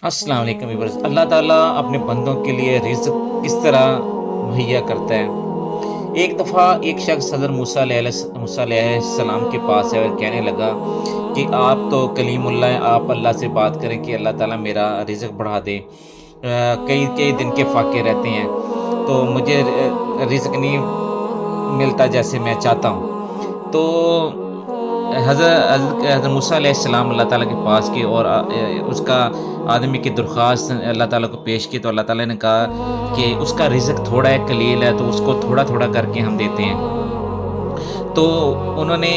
السلام علیکم ویورز۔ اللہ تعالیٰ اپنے بندوں کے لیے رزق کس طرح مہیا کرتا ہے۔ ایک دفعہ ایک شخص حضرت موسیٰ علیہ السلام کے پاس ہے اور کہنے لگا کہ آپ تو کلیم اللہ ہیں، آپ اللہ سے بات کریں کہ اللہ تعالیٰ میرا رزق بڑھا دے۔ کئی کئی دن کے فاقے رہتے ہیں تو مجھے رزق نہیں ملتا جیسے میں چاہتا ہوں۔ تو حضرت موسیٰ علیہ السلام اللہ تعالیٰ کے پاس کی اور اس کا آدمی کی درخواست اللہ تعالیٰ کو پیش کی، تو اللہ تعالیٰ نے کہا کہ اس کا رزق تھوڑا ہے، قلیل ہے، تو اس کو تھوڑا تھوڑا کر کے ہم دیتے ہیں۔ تو انہوں نے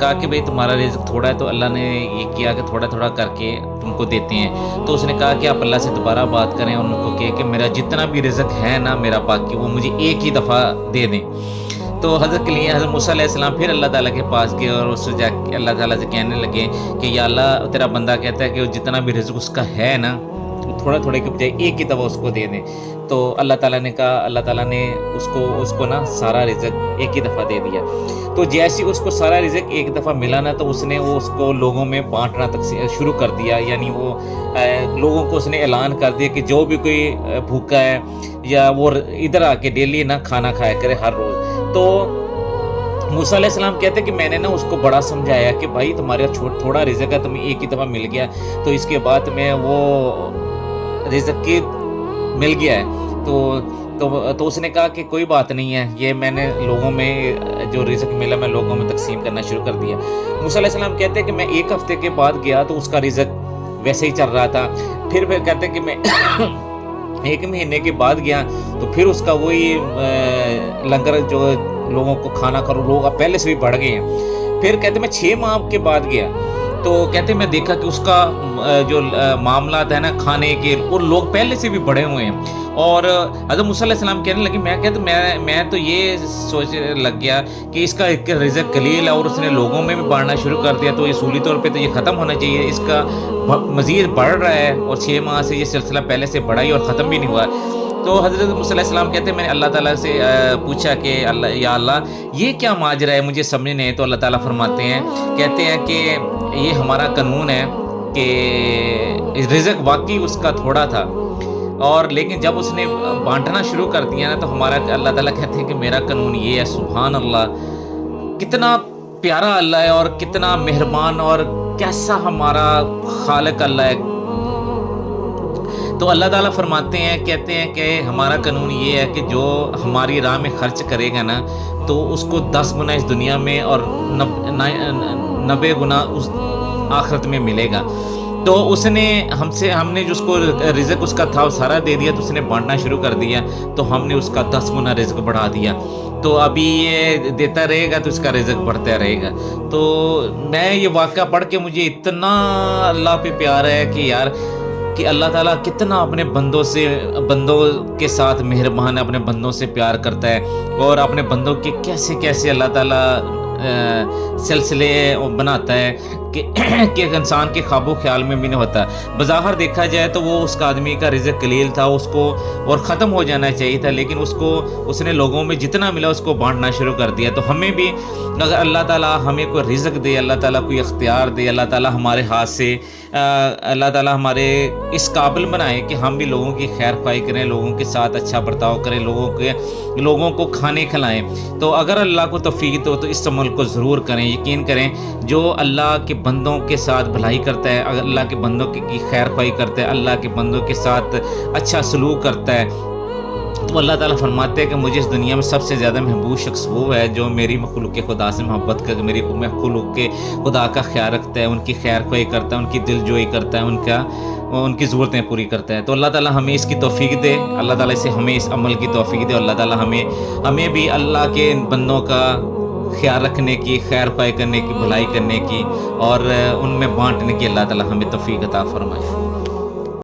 کہا کہ بھئی تمہارا رزق تھوڑا ہے، تو اللہ نے یہ کیا کہ تھوڑا تھوڑا کر کے تم کو دیتے ہیں۔ تو اس نے کہا کہ آپ اللہ سے دوبارہ بات کریں اور ان کو کہ میرا جتنا بھی رزق ہے نا میرا باقی، وہ مجھے ایک ہی دفعہ دے دیں۔ تو حضرت موسیٰ علیہ السلام پھر اللہ تعالیٰ کے پاس گئے اور اس سے جا کے اللہ تعالیٰ سے کہنے لگے کہ یا اللہ، تیرا بندہ کہتا ہے کہ جتنا بھی رزق اس کا ہے نا، تھوڑا تھوڑے کے بجائے ایک ہی دفعہ اس کو دے دیں۔ تو اللہ تعالیٰ نے کہا، اللہ تعالیٰ نے اس کو نا سارا رزق ایک ہی دفعہ دے دیا۔ تو جیسے اس کو سارا رزق ایک دفعہ ملا نا، تو اس نے اس کو لوگوں میں بانٹنا شروع کر دیا، یعنی وہ لوگوں کو اس نے اعلان کر دیا کہ جو بھی کوئی بھوکا ہے یا وہ ادھر آ کے ڈیلی نا کھانا کھایا کرے ہر روز۔ تو موسیٰ علیہ السلام کہتے ہیں کہ میں نے نا اس کو بڑا سمجھایا کہ بھائی تمہارا تھوڑا رزق ہے، تمہیں ایک ہی دفعہ مل گیا، تو اس کے بعد میں وہ رزق کی مل گیا ہے۔ تو اس نے کہا کہ کوئی بات نہیں ہے، یہ میں نے لوگوں میں جو رزق ملا میں لوگوں میں تقسیم کرنا شروع کر دیا۔ موسیٰ علیہ السلام کہتے ہیں کہ میں ایک ہفتے کے بعد گیا تو اس کا رزق ویسے ہی چل رہا تھا۔ پھر کہتے ہیں کہ میں ایک مہینے کے بعد گیا تو پھر اس کا وہی لنگر جو لوگوں کو کھانا کرو، لوگ اب پہلے سے بھی بڑھ گئے ہیں۔ پھر کہتے ہیں میں 6 ماہ کے بعد گیا تو کہتے ہیں میں دیکھا کہ اس کا جو معاملات ہے نا کھانے کے، اور لوگ پہلے سے بھی بڑھے ہوئے ہیں۔ اور حضرت موسیٰ علیہ السلام کہنے لگے، میں تو یہ سوچ لگ گیا کہ اس کا رزق قلیل ہے اور اس نے لوگوں میں بھی بڑھنا شروع کر دیا، تو اصولی طور پہ تو یہ ختم ہونا چاہیے، اس کا مزید بڑھ رہا ہے اور 6 ماہ سے یہ سلسلہ پہلے سے بڑھا ہی اور ختم بھی نہیں ہوا۔ تو حضرت موسیٰ علیہ السلام کہتے ہیں میں نے اللہ تعالیٰ سے پوچھا کہ یا اللہ یہ کیا ماجرا ہے، مجھے سمجھ نہیں ہے۔ تو اللہ تعالیٰ فرماتے ہیں، کہتے ہیں کہ یہ ہمارا قانون ہے کہ رزق واقعی اس کا تھوڑا تھا، اور لیکن جب اس نے بانٹنا شروع کر دیا نا، تو ہمارا اللہ تعالیٰ کہتے ہیں کہ میرا قانون یہ ہے۔ سبحان اللہ، کتنا پیارا اللہ ہے اور کتنا مہربان اور کیسا ہمارا خالق اللہ ہے۔ تو اللہ تعالیٰ فرماتے ہیں، کہتے ہیں کہ ہمارا قانون یہ ہے کہ جو ہماری راہ میں خرچ کرے گا نا، تو اس کو 10 گنا اس دنیا میں اور 90 گنا اس آخرت میں ملے گا۔ تو اس نے ہم نے جو اس کو رزق اس کا تھا وہ سارا دے دیا، تو اس نے بانٹنا شروع کر دیا، تو ہم نے اس کا 10 گنا رزق بڑھا دیا۔ تو ابھی یہ دیتا رہے گا تو اس کا رزق بڑھتا رہے گا۔ تو میں یہ واقعہ پڑھ کے مجھے اتنا اللہ پہ پیار ہے کہ یار، کہ اللہ تعالیٰ کتنا اپنے بندوں کے ساتھ مہربان ہے، اپنے بندوں سے پیار کرتا ہے، اور اپنے بندوں کے کیسے کیسے اللہ تعالیٰ سلسلے بناتا ہے کہ ایک انسان کے خواب و خیال میں بھی نہیں ہوتا۔ بظاہر دیکھا جائے تو وہ اس کا آدمی کا رزق قلیل تھا، اس کو اور ختم ہو جانا چاہیے تھا، لیکن اس نے لوگوں میں جتنا ملا اس کو بانٹنا شروع کر دیا۔ تو ہمیں بھی اگر اللہ تعالیٰ ہمیں کوئی رزق دے، اللہ تعالیٰ کوئی اختیار دے، اللہ تعالیٰ ہمارے ہاتھ سے اللہ تعالیٰ ہمارے اس قابل بنائے کہ ہم بھی لوگوں کی خیر خواہی کریں، لوگوں کے ساتھ اچھا برتاؤ کریں، لوگوں کو کھانے کھلائیں۔ تو اگر اللہ کو توفیق ہو تو اس عمل کو ضرور کریں۔ یقین کریں، جو اللہ کے بندوں کے ساتھ بھلائی کرتا ہے، اگر اللہ کے بندوں کی خیر خواہی کرتا ہے، اللہ کے بندوں کے ساتھ اچھا سلوک کرتا ہے، تو اللہ تعالیٰ فرماتے ہیں کہ مجھے اس دنیا میں سب سے زیادہ محبوب شخص وہ ہے جو میری مخلوق خدا سے محبت کر، میری مخلوق کے خدا کا خیال رکھتا ہے، ان کی خیر خواہی کرتا ہے، ان کی دل جوئی کرتا ہے، ان کی ضرورتیں پوری کرتا ہے۔ تو اللہ تعالیٰ ہمیں اس کی توفیق دے، اللہ تعالیٰ سے ہمیں اس عمل کی توفیق دے، اور اللہ تعالیٰ ہمیں بھی اللہ کے بندوں کا خیال رکھنے کی، خیر خواہی کرنے کی، بھلائی کرنے کی، اور ان میں بانٹنے کی اللہ تعالیٰ ہمیں توفیق عطا فرمائے۔